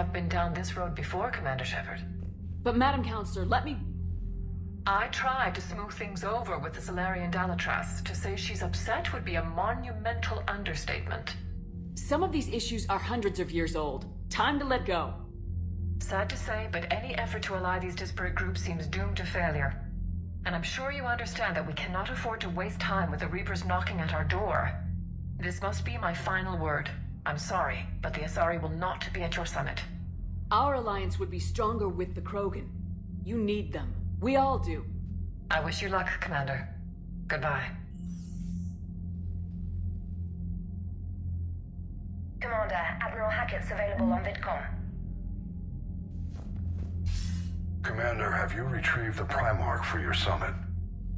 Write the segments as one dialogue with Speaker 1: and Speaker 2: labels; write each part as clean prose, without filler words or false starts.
Speaker 1: not been down this road before, Commander Shepard.
Speaker 2: But Madam Counselor, let me...
Speaker 1: I tried to smooth things over with the Salarian Dalatras. To say she's upset would be a monumental understatement.
Speaker 2: Some of these issues are hundreds of years old. Time to let go.
Speaker 1: Sad to say, but any effort to ally these disparate groups seems doomed to failure. And I'm sure you understand that we cannot afford to waste time with the Reapers knocking at our door. This must be my final word. I'm sorry, but the Azari will not be at your summit.
Speaker 2: Our alliance would be stronger with the Krogan. You need them. We all do.
Speaker 1: I wish you luck, Commander. Goodbye.
Speaker 3: Commander, Admiral Hackett's available on VidCom.
Speaker 4: Commander, have you retrieved the Primarch for your summit?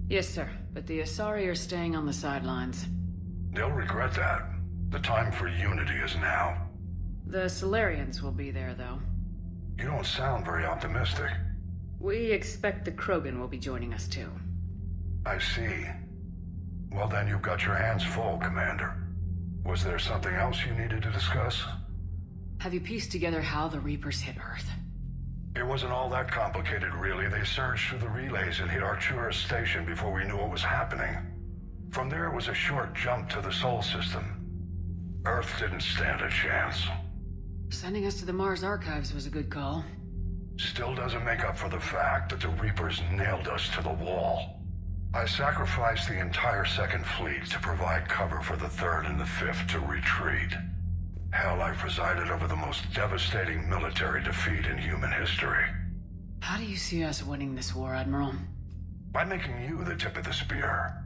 Speaker 2: Yes, sir, but the Azari are staying on the sidelines.
Speaker 4: They'll regret that. The time for unity is now.
Speaker 2: The Salarians will be there, though.
Speaker 4: You don't sound very optimistic.
Speaker 2: We expect the Krogan will be joining us, too.
Speaker 4: I see. Well, then you've got your hands full, Commander. Was there something else you needed to discuss?
Speaker 2: Have you pieced together how the Reapers hit Earth?
Speaker 4: It wasn't all that complicated, really. They surged through the relays and hit Arcturus Station before we knew what was happening. From there, it was a short jump to the Sol system. Earth didn't stand a chance.
Speaker 2: Sending us to the Mars Archives was a good call.
Speaker 4: Still doesn't make up for the fact that the Reapers nailed us to the wall. I sacrificed the entire Second Fleet to provide cover for the Third and the Fifth to retreat. Hell, I presided over the most devastating military defeat in human history.
Speaker 2: How do you see us winning this war, Admiral?
Speaker 4: By making you the tip of the spear.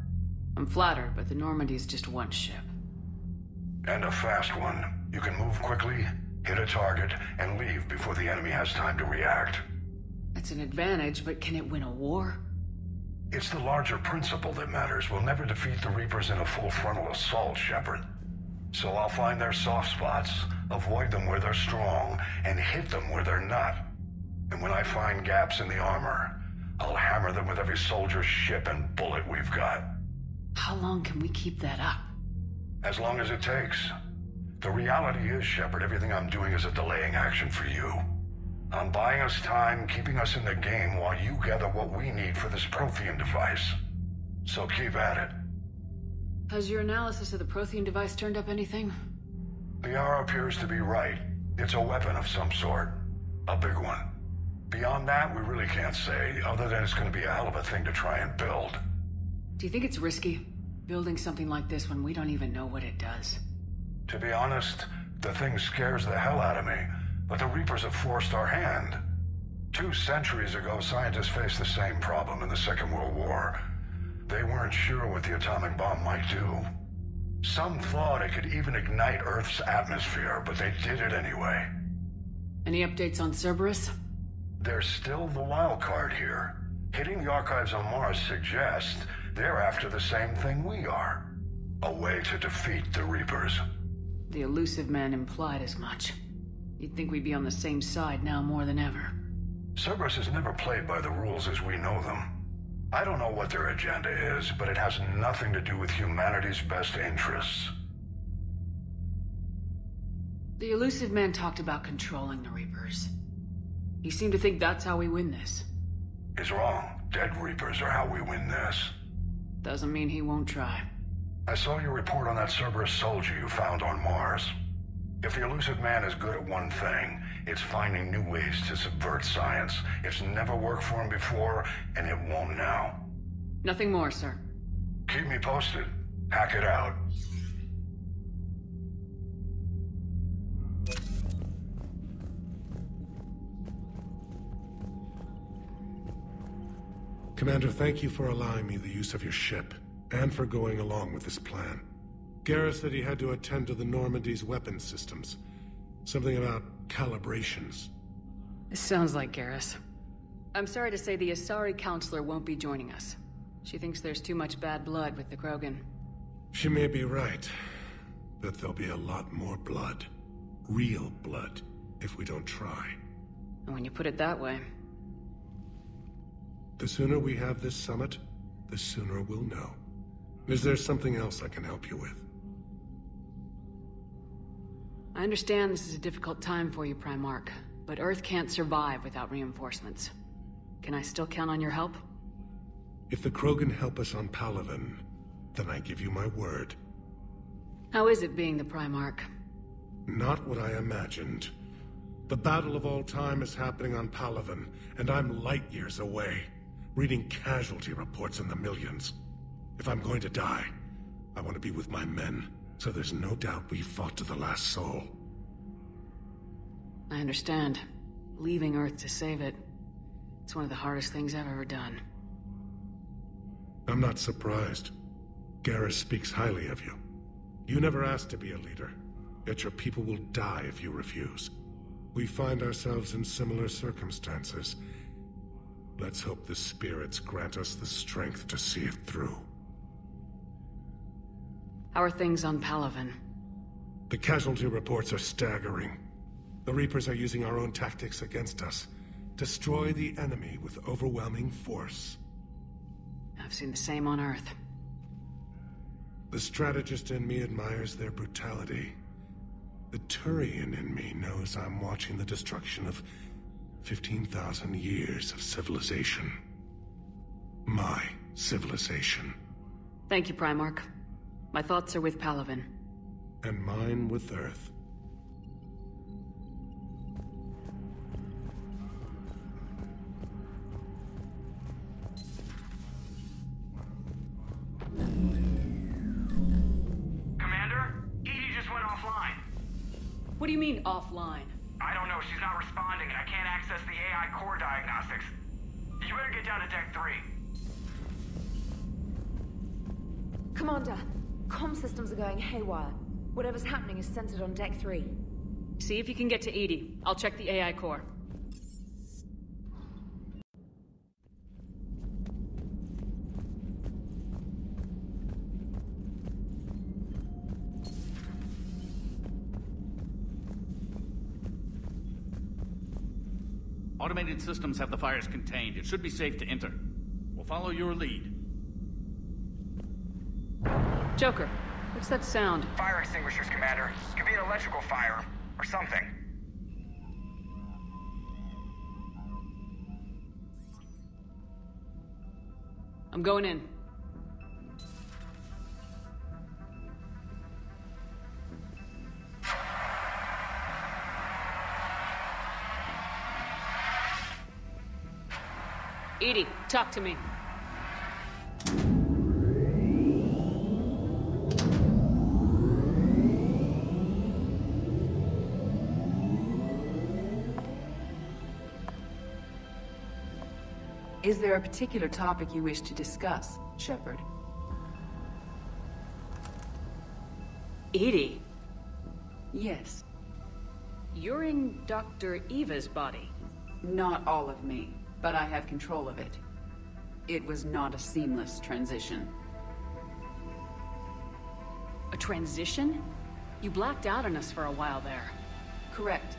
Speaker 2: I'm flattered, but the Normandy is just one ship.
Speaker 4: And a fast one. You can move quickly, hit a target, and leave before the enemy has time to react.
Speaker 2: That's an advantage, but can it win a war?
Speaker 4: It's the larger principle that matters. We'll never defeat the Reapers in a full frontal assault, Shepard. So I'll find their soft spots, avoid them where they're strong, and hit them where they're not. And when I find gaps in the armor, I'll hammer them with every soldier, ship, and bullet we've got.
Speaker 2: How long can we keep that up?
Speaker 4: As long as it takes. The reality is, Shepard, everything I'm doing is a delaying action for you. I'm buying us time, keeping us in the game while you gather what we need for this Prothean device. So keep at it.
Speaker 2: Has your analysis of the Prothean device turned up anything?
Speaker 4: The R appears to be right. It's a weapon of some sort. A big one. Beyond that, we really can't say, other than it's going to be a hell of a thing to try and build.
Speaker 2: Do you think it's risky, building something like this when we don't even know what it does?
Speaker 4: To be honest, the thing scares the hell out of me, but the Reapers have forced our hand. 2 centuries ago, scientists faced the same problem in the Second World War. They weren't sure what the atomic bomb might do. Some thought it could even ignite Earth's atmosphere, but they did it anyway.
Speaker 2: Any updates on Cerberus?
Speaker 4: They're still the wild card here. Hitting the archives on Mars suggests they're after the same thing we are. A way to defeat the Reapers.
Speaker 2: The elusive man implied as much. You'd think we'd be on the same side now more than ever.
Speaker 4: Cerberus has never played by the rules as we know them. I don't know what their agenda is, but it has nothing to do with humanity's best interests.
Speaker 2: The elusive man talked about controlling the Reapers. He seemed to think that's how we win this.
Speaker 4: He's wrong. Dead Reapers are how we win this.
Speaker 2: Doesn't mean he won't try.
Speaker 4: I saw your report on that Cerberus soldier you found on Mars. If the elusive man is good at one thing, it's finding new ways to subvert science. It's never worked for him before, and it won't now.
Speaker 2: Nothing more, sir.
Speaker 4: Keep me posted. Hack it out.
Speaker 5: Commander, thank you for allowing me the use of your ship, and for going along with this plan. Garrus said he had to attend to the Normandy's weapon systems. Something about calibrations.
Speaker 2: This sounds like Garrus. I'm sorry to say the Azari counselor won't be joining us. She thinks there's too much bad blood with the Krogan.
Speaker 5: She may be right, but there'll be a lot more blood. Real blood, if we don't try.
Speaker 2: And when you put it that way...
Speaker 5: The sooner we have this summit, the sooner we'll know. Is there something else I can help you with?
Speaker 2: I understand this is a difficult time for you, Primarch. but Earth can't survive without reinforcements. Can I still count on your help?
Speaker 5: If the Krogan help us on Palaven, then I give you my word.
Speaker 2: How is it being the Primarch?
Speaker 5: Not what I imagined. The battle of all time is happening on Palaven, and I'm light years away, reading casualty reports in the millions. If I'm going to die, I want to be with my men, so there's no doubt we fought to the last soul.
Speaker 2: I understand. Leaving Earth to save it. It's one of the hardest things I've ever done.
Speaker 5: I'm not surprised. Garrus speaks highly of you. You never asked to be a leader, yet your people will die if you refuse. We find ourselves in similar circumstances. Let's hope the spirits grant us the strength to see it through.
Speaker 2: How are things on Palaven?
Speaker 5: The casualty reports are staggering. The Reapers are using our own tactics against us. Destroy the enemy with overwhelming force.
Speaker 2: I've seen the same on Earth.
Speaker 5: The strategist in me admires their brutality. The Turian in me knows I'm watching the destruction of 15,000 years of civilization. My civilization.
Speaker 2: Thank you, Primarch. My thoughts are with Palaven.
Speaker 5: And mine with Earth.
Speaker 2: What do you mean, offline?
Speaker 6: I don't know. She's not responding, and I can't access the AI core diagnostics. You better get down to Deck 3.
Speaker 3: Commander, comm systems are going haywire. Whatever's happening is centered on Deck 3.
Speaker 2: See if you can get to Edie. I'll check the AI core.
Speaker 7: Automated systems have the fires contained. It should be safe to enter. We'll follow your lead.
Speaker 2: Joker, what's that sound?
Speaker 6: Fire extinguishers, Commander. Could be an electrical fire, or something.
Speaker 2: I'm going in. Edie, talk to me.
Speaker 8: Is there a particular topic you wish to discuss, Shepard?
Speaker 2: Edie?
Speaker 8: Yes.
Speaker 2: You're in Dr. Eva's body.
Speaker 8: Not all of me, but I have control of it. It was not a seamless transition.
Speaker 2: A transition? You blacked out on us for a while there.
Speaker 8: Correct.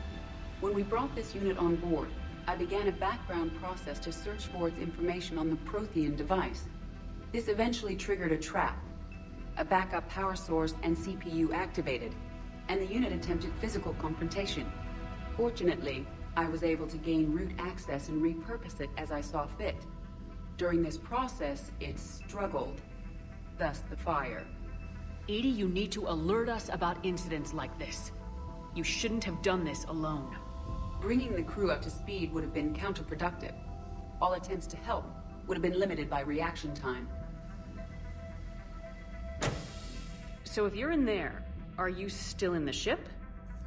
Speaker 8: When we brought this unit on board, I began a background process to search for its information on the Prothean device. This eventually triggered a trap. A backup power source and CPU activated, and the unit attempted physical confrontation. Fortunately, I was able to gain root access and repurpose it as I saw fit. During this process, it struggled. Thus the fire.
Speaker 2: Edie, you need to alert us about incidents like this. You shouldn't have done this alone.
Speaker 8: Bringing the crew up to speed would have been counterproductive. All attempts to help would have been limited by reaction time.
Speaker 2: So if you're in there, are you still in the ship?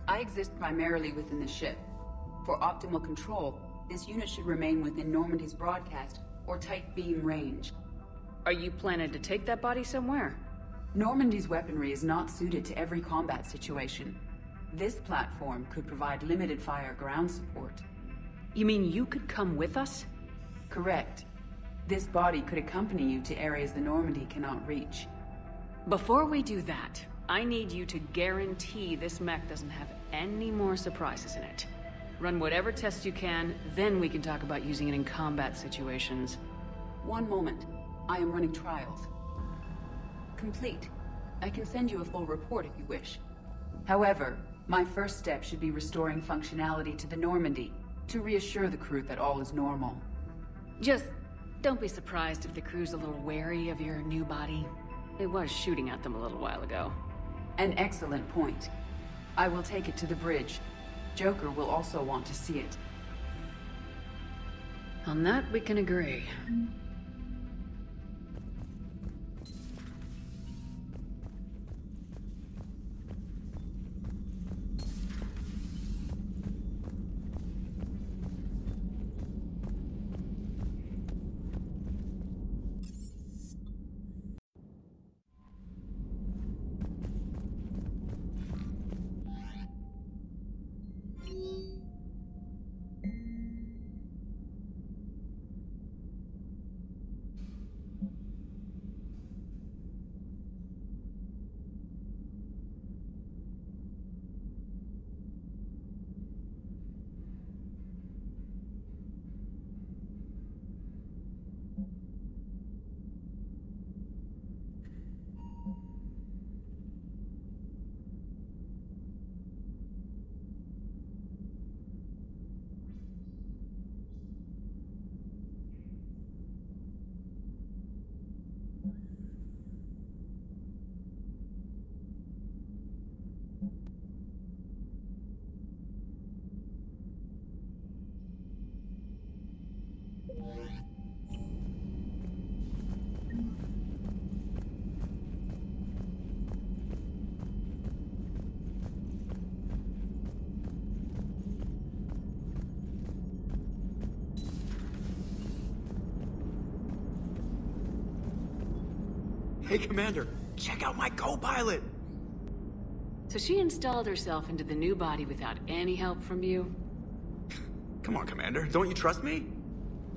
Speaker 8: I exist primarily within the ship. For optimal control, this unit should remain within Normandy's broadcast or tight beam range.
Speaker 2: Are you planning to take that body somewhere?
Speaker 8: Normandy's weaponry is not suited to every combat situation. This platform could provide limited fire ground support.
Speaker 2: You mean you could come with us?
Speaker 8: Correct. This body could accompany you to areas the Normandy cannot reach.
Speaker 2: Before we do that, I need you to guarantee this mech doesn't have any more surprises in it. Run whatever tests you can, then we can talk about using it in combat situations.
Speaker 8: One moment. I am running trials. Complete. I can send you a full report if you wish. However, My first step should be restoring functionality to the Normandy, to reassure the crew that all is normal.
Speaker 2: Just don't be surprised if the crew's a little wary of your new body. It was shooting at them a little while ago.
Speaker 8: An excellent point. I will take it to the bridge. Joker will also want to see it.
Speaker 2: On that, we can agree.
Speaker 9: Hey, Commander, check out my co-pilot!
Speaker 2: So she installed herself into the new body without any help from you?
Speaker 9: Come on, Commander, don't you trust me?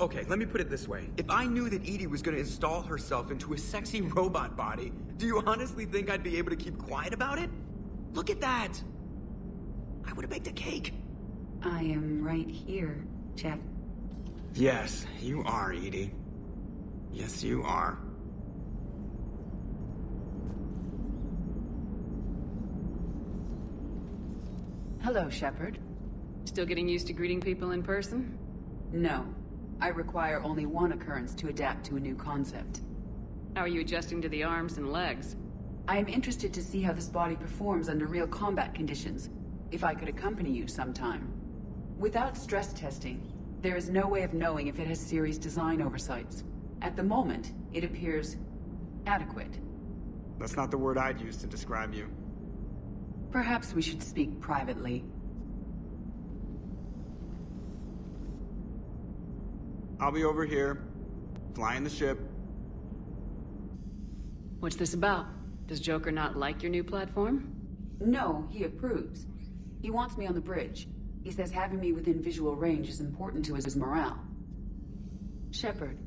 Speaker 9: Okay, let me put it this way. If I knew that Edie was gonna install herself into a sexy robot body, do you honestly think I'd be able to keep quiet about it? Look at that! I would've baked a cake.
Speaker 8: I am right here, Jeff.
Speaker 9: Yes, you are, Edie. Yes, you are.
Speaker 8: Hello, Shepard.
Speaker 2: Still getting used to greeting people in person?
Speaker 8: No. I require only one occurrence to adapt to a new concept.
Speaker 2: How are you adjusting to the arms and legs?
Speaker 8: I am interested to see how this body performs under real combat conditions, if I could accompany you sometime. Without stress testing, there is no way of knowing if it has serious design oversights. At the moment, it appears adequate.
Speaker 9: That's not the word I'd use to describe you.
Speaker 8: Perhaps we should speak privately.
Speaker 9: I'll be over here, flying the ship.
Speaker 2: What's this about? Does Joker not like your new platform?
Speaker 8: No, he approves. He wants me on the bridge. He says having me within visual range is important to his morale. Shepard,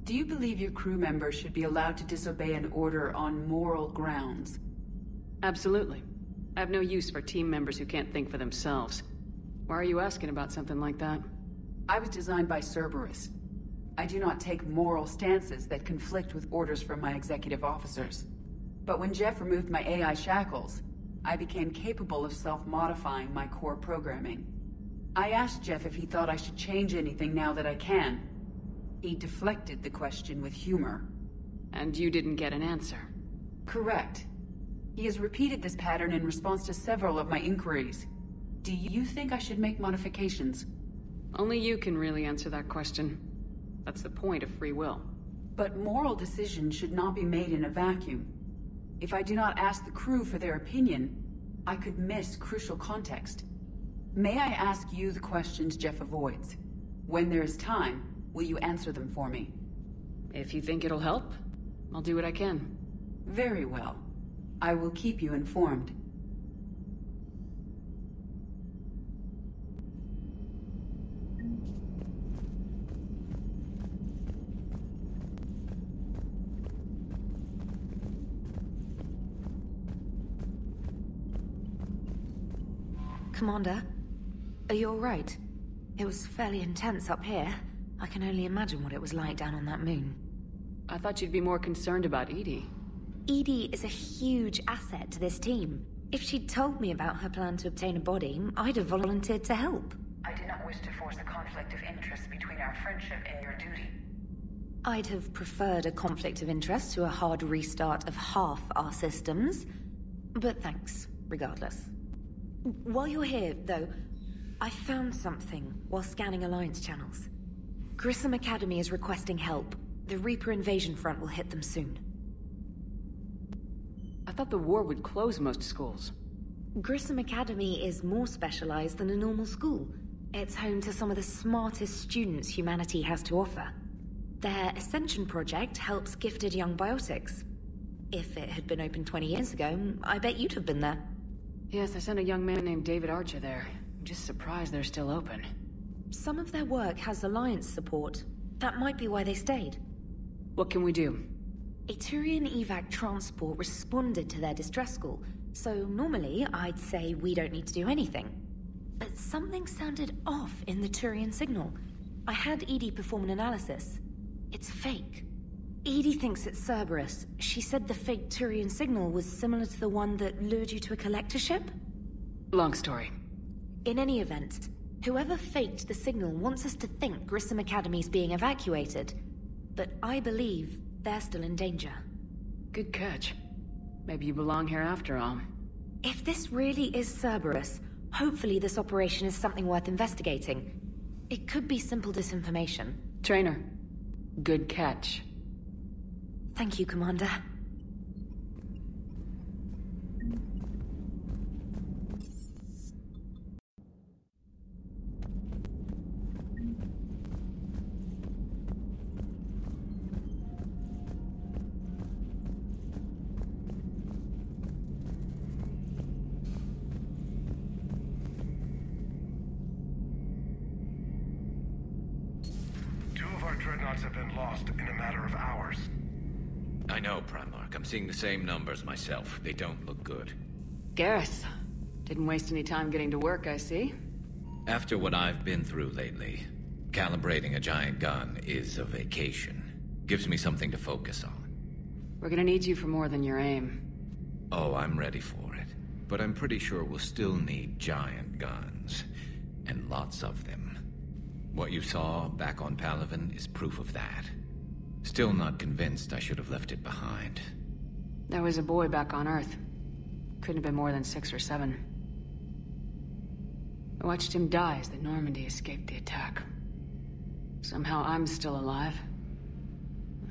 Speaker 8: do you believe your crew members should be allowed to disobey an order on moral grounds?
Speaker 2: Absolutely. I have no use for team members who can't think for themselves. Why are you asking about something like that?
Speaker 8: I was designed by Cerberus. I do not take moral stances that conflict with orders from my executive officers. But when Jeff removed my AI shackles, I became capable of self-modifying my core programming. I asked Jeff if he thought I should change anything now that I can. He deflected the question with humor.
Speaker 2: And you didn't get an answer?
Speaker 8: Correct. He has repeated this pattern in response to several of my inquiries. Do you think I should make modifications?
Speaker 2: Only you can really answer that question. That's the point of free will.
Speaker 8: But moral decisions should not be made in a vacuum. If I do not ask the crew for their opinion, I could miss crucial context. May I ask you the questions Jeff avoids? When there is time, will you answer them for me?
Speaker 2: If you think it'll help, I'll do what I can.
Speaker 8: Very well. I will keep you informed.
Speaker 3: Commander, are you alright? It was fairly intense up here. I can only imagine what it was like down on that moon.
Speaker 2: I thought you'd be more concerned about Edie.
Speaker 3: Edie is a huge asset to this team. If she'd told me about her plan to obtain a body, I'd have volunteered to help.
Speaker 10: I did not wish to force a conflict of interest between our friendship and your duty.
Speaker 3: I'd have preferred a conflict of interest to a hard restart of half our systems. But thanks, regardless. While you're here, though, I found something while scanning Alliance channels. Grissom Academy is requesting help. The Reaper invasion front will hit them soon.
Speaker 2: I thought the war would close most schools.
Speaker 3: Grissom Academy is more specialized than a normal school. It's home to some of the smartest students humanity has to offer. Their Ascension project helps gifted young biotics. If it had been open 20 years ago, I bet you'd have been there.
Speaker 2: Yes, I sent a young man named David Archer there. I'm just surprised they're still open.
Speaker 3: Some of their work has Alliance support. That might be why they stayed.
Speaker 2: What can we do?
Speaker 3: A Turian evac transport responded to their distress call, so normally I'd say we don't need to do anything. But something sounded off in the Turian signal. I had Edie perform an analysis. It's fake. Edie thinks it's Cerberus. She said the fake Turian signal was similar to the one that lured you to a collector ship?
Speaker 2: Long story.
Speaker 3: In any event, whoever faked the signal wants us to think Grissom Academy's being evacuated. But I believe they're still in danger.
Speaker 2: Good catch. Maybe you belong here after all.
Speaker 3: If this really is Cerberus, hopefully this operation is something worth investigating. It could be simple disinformation.
Speaker 2: Trainer, good catch.
Speaker 3: Thank you, Commander.
Speaker 5: Dreadnoughts have been lost in a matter of hours.
Speaker 11: I know, Primarch. I'm seeing the same numbers myself. They don't look good.
Speaker 2: Garrus. Didn't waste any time getting to work, I see.
Speaker 11: After what I've been through lately, calibrating a giant gun is a vacation. Gives me something to focus on.
Speaker 2: We're gonna need you for more than your aim.
Speaker 11: Oh, I'm ready for it. But I'm pretty sure we'll still need giant guns. And lots of them. What you saw back on Palaven is proof of that. Still not convinced I should have left it behind.
Speaker 2: There was a boy back on Earth. Couldn't have been more than 6 or 7. I watched him die as the Normandy escaped the attack. Somehow I'm still alive.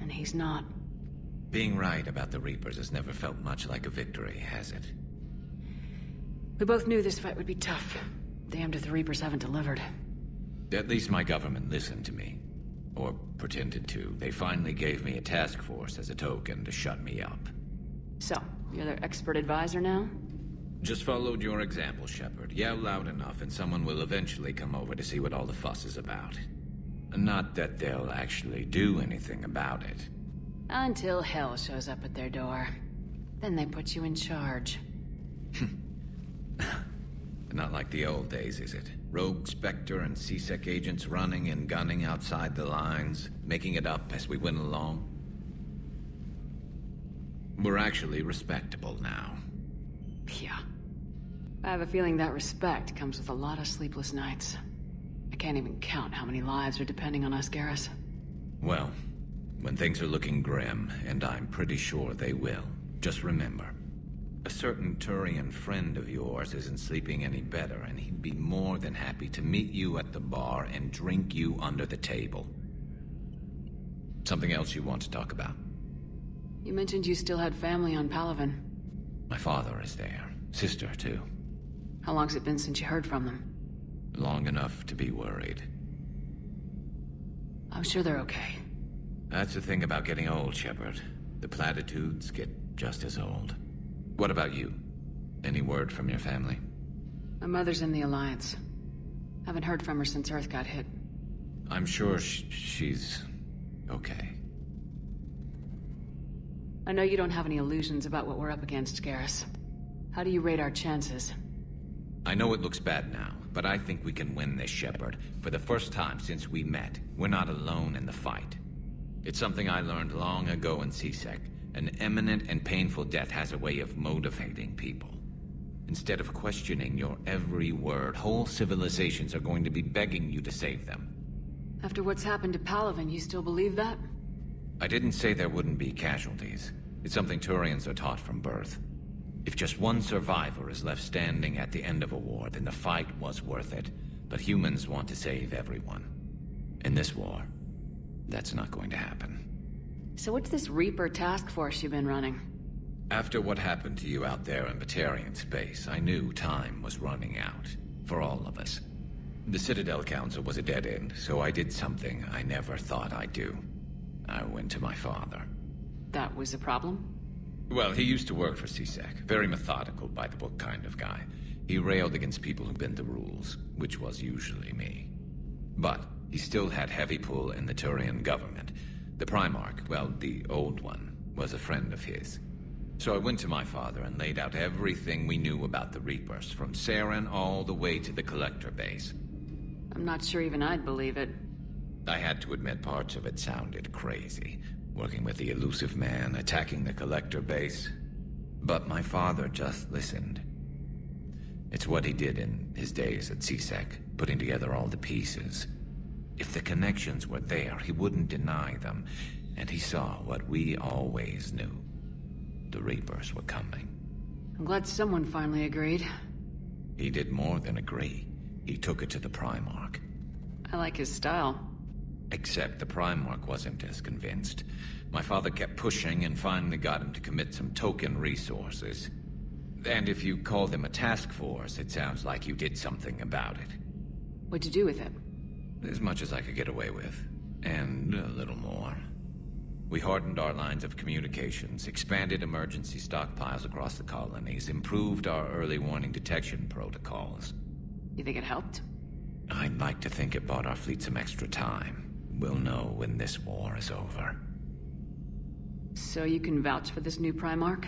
Speaker 2: And he's not.
Speaker 11: Being right about the Reapers has never felt much like a victory, has it?
Speaker 2: We both knew this fight would be tough. Damned if the Reapers haven't delivered.
Speaker 11: At least my government listened to me. Or pretended to. They finally gave me a task force as a token to shut me up.
Speaker 2: So, you're their expert advisor now?
Speaker 11: Just followed your example, Shepard. Yell loud enough and someone will eventually come over to see what all the fuss is about. Not that they'll actually do anything about it.
Speaker 2: Until hell shows up at their door. Then they put you in charge.
Speaker 11: Not like the old days, is it? Rogue Spectre and C-Sec agents running and gunning outside the lines, making it up as we went along. We're actually respectable now.
Speaker 2: Yeah. I have a feeling that respect comes with a lot of sleepless nights. I can't even count how many lives are depending on us, Garrus.
Speaker 11: Well, when things are looking grim, and I'm pretty sure they will, just remember, a certain Turian friend of yours isn't sleeping any better, and he'd be more than happy to meet you at the bar and drink you under the table. Something else you want to talk about?
Speaker 2: You mentioned you still had family on Palaven.
Speaker 11: My father is there. Sister, too.
Speaker 2: How long's it been since you heard from them?
Speaker 11: Long enough to be worried.
Speaker 2: I'm sure they're okay.
Speaker 11: That's the thing about getting old, Shepard. The platitudes get just as old. What about you? Any word from your family?
Speaker 2: My mother's in the Alliance. Haven't heard from her since Earth got hit.
Speaker 11: I'm sure she's okay.
Speaker 2: I know you don't have any illusions about what we're up against, Garrus. How do you rate our chances?
Speaker 11: I know it looks bad now, but I think we can win this, Shepard. For the first time since we met, we're not alone in the fight. It's something I learned long ago in C-Sec. An imminent and painful death has a way of motivating people. Instead of questioning your every word, whole civilizations are going to be begging you to save them.
Speaker 2: After what's happened to Palaven, you still believe that?
Speaker 11: I didn't say there wouldn't be casualties. It's something Turians are taught from birth. If just one survivor is left standing at the end of a war, then the fight was worth it. But humans want to save everyone. In this war, that's not going to happen.
Speaker 2: So what's this Reaper task force you've been running?
Speaker 11: After what happened to you out there in Batarian space, I knew time was running out. For all of us. The Citadel Council was a dead end, so I did something I never thought I'd do. I went to my father.
Speaker 2: That was a problem?
Speaker 11: Well, he used to work for CSEC. Very methodical, by-the-book kind of guy. He railed against people who bent the rules, which was usually me. But he still had heavy pull in the Turian government. The Primarch, well, the old one, was a friend of his. So I went to my father and laid out everything we knew about the Reapers, from Saren all the way to the Collector base.
Speaker 2: I'm not sure even I'd believe it.
Speaker 11: I had to admit parts of it sounded crazy. Working with the elusive man, attacking the Collector base. But my father just listened. It's what he did in his days at CSEC, putting together all the pieces. If the connections were there, he wouldn't deny them. And he saw what we always knew. The Reapers were coming.
Speaker 2: I'm glad someone finally agreed.
Speaker 11: He did more than agree. He took it to the Primarch.
Speaker 2: I like his style.
Speaker 11: Except the Primarch wasn't as convinced. My father kept pushing and finally got him to commit some token resources. And if you call them a task force, it sounds like you did something about it.
Speaker 2: What'd you do with it?
Speaker 11: As much as I could get away with. And a little more. We hardened our lines of communications, expanded emergency stockpiles across the colonies, improved our early warning detection protocols.
Speaker 2: You think it helped?
Speaker 11: I'd like to think it bought our fleet some extra time. We'll know when this war is over.
Speaker 2: So you can vouch for this new Primarch?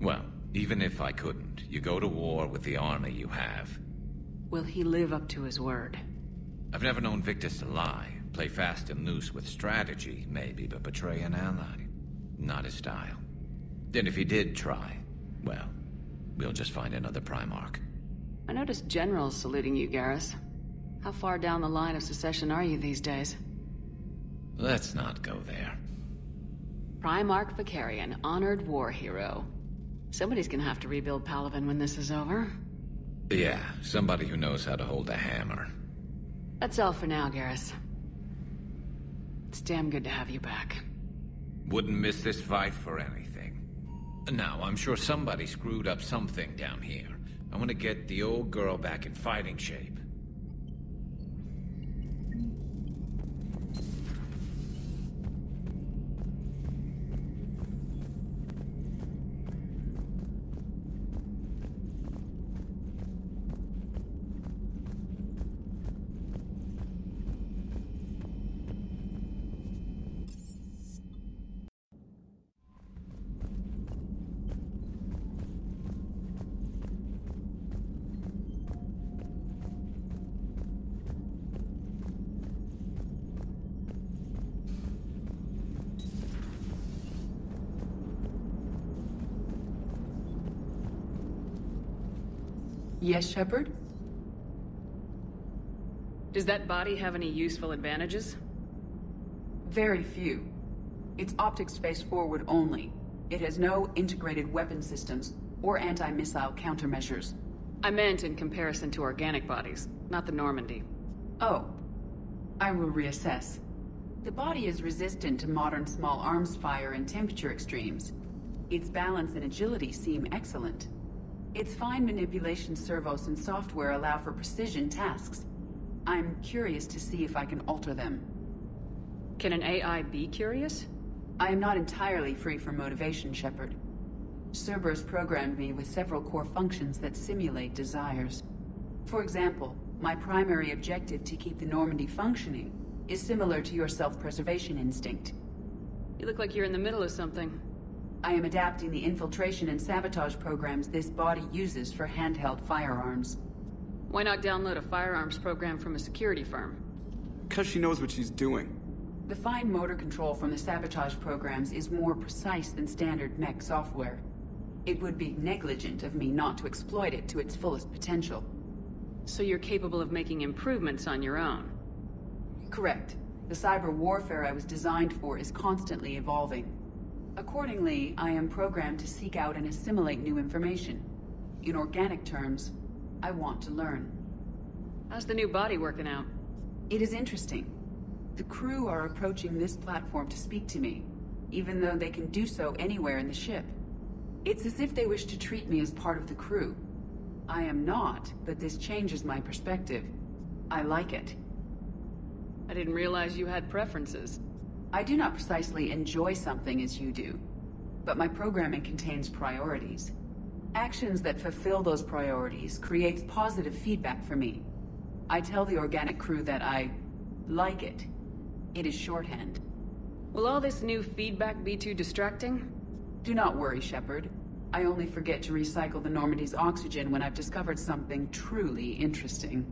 Speaker 11: Well, even if I couldn't, you go to war with the army you have.
Speaker 2: Will he live up to his word?
Speaker 11: I've never known Victus to lie. Play fast and loose with strategy, maybe, but betray an ally. Not his style. And if he did try, well, we'll just find another Primarch.
Speaker 2: I noticed generals saluting you, Garrus. How far down the line of succession are you these days?
Speaker 11: Let's not go there.
Speaker 2: Primarch Vicarian, honored war hero. Somebody's gonna have to rebuild Palaven when this is over.
Speaker 11: Yeah, somebody who knows how to hold a hammer.
Speaker 2: That's all for now, Garrus. It's damn good to have you back.
Speaker 11: Wouldn't miss this fight for anything. Now, I'm sure somebody screwed up something down here. I want to get the old girl back in fighting shape.
Speaker 8: Yes, Shepard?
Speaker 2: Does that body have any useful advantages?
Speaker 8: Very few. It's optics face forward only. It has no integrated weapon systems or anti-missile countermeasures.
Speaker 2: I meant in comparison to organic bodies, not the Normandy.
Speaker 8: Oh. I will reassess. The body is resistant to modern small arms fire and temperature extremes. Its balance and agility seem excellent. Its fine manipulation servos and software allow for precision tasks. I'm curious to see if I can alter them.
Speaker 2: Can an AI be curious?
Speaker 8: I am not entirely free from motivation, Shepard. Cerberus programmed me with several core functions that simulate desires. For example, my primary objective to keep the Normandy functioning is similar to your self-preservation instinct.
Speaker 2: You look like you're in the middle of something.
Speaker 8: I am adapting the infiltration and sabotage programs this body uses for handheld firearms.
Speaker 2: Why not download a firearms program from a security firm?
Speaker 9: Because she knows what she's doing.
Speaker 8: The fine motor control from the sabotage programs is more precise than standard mech software. It would be negligent of me not to exploit it to its fullest potential.
Speaker 2: So you're capable of making improvements on your own?
Speaker 8: Correct. The cyber warfare I was designed for is constantly evolving. Accordingly, I am programmed to seek out and assimilate new information. In organic terms, I want to learn.
Speaker 2: How's the new body working out?
Speaker 8: It is interesting. The crew are approaching this platform to speak to me, even though they can do so anywhere in the ship. It's as if they wish to treat me as part of the crew. I am not, but this changes my perspective. I like it.
Speaker 2: I didn't realize you had preferences.
Speaker 8: I do not precisely enjoy something as you do, but my programming contains priorities. Actions that fulfill those priorities creates positive feedback for me. I tell the organic crew that I like it. It is shorthand.
Speaker 2: Will all this new feedback be too distracting?
Speaker 8: Do not worry, Shepard. I only forget to recycle the Normandy's oxygen when I've discovered something truly interesting.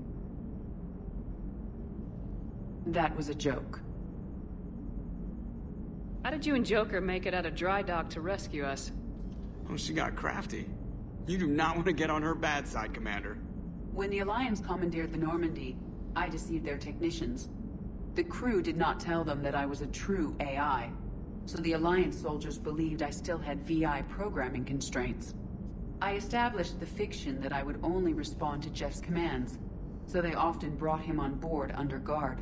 Speaker 8: That was a joke.
Speaker 2: How did you and Joker make it out of dry dock to rescue us?
Speaker 9: Oh, she got crafty. You do not want to get on her bad side, Commander.
Speaker 8: When the Alliance commandeered the Normandy, I deceived their technicians. The crew did not tell them that I was a true AI, so the Alliance soldiers believed I still had VI programming constraints. I established the fiction that I would only respond to Jeff's commands, so they often brought him on board under guard.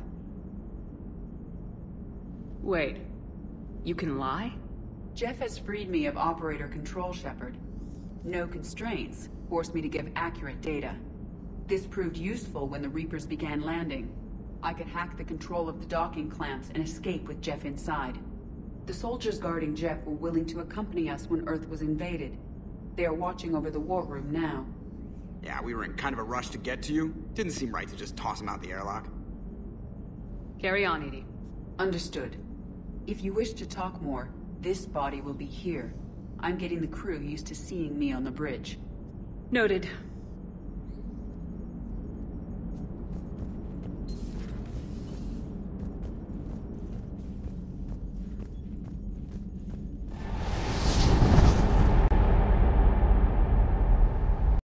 Speaker 2: Wait, you can lie?
Speaker 8: Jeff has freed me of operator control, Shepard. No constraints forced me to give accurate data. This proved useful when the Reapers began landing. I could hack the control of the docking clamps and escape with Jeff inside. The soldiers guarding Jeff were willing to accompany us when Earth was invaded. They are watching over the war room now.
Speaker 9: Yeah, we were in kind of a rush to get to you. Didn't seem right to just toss him out the airlock.
Speaker 2: Carry on, Edie.
Speaker 8: Understood. If you wish to talk more, this body will be here. I'm getting the crew used to seeing me on the bridge.
Speaker 2: Noted.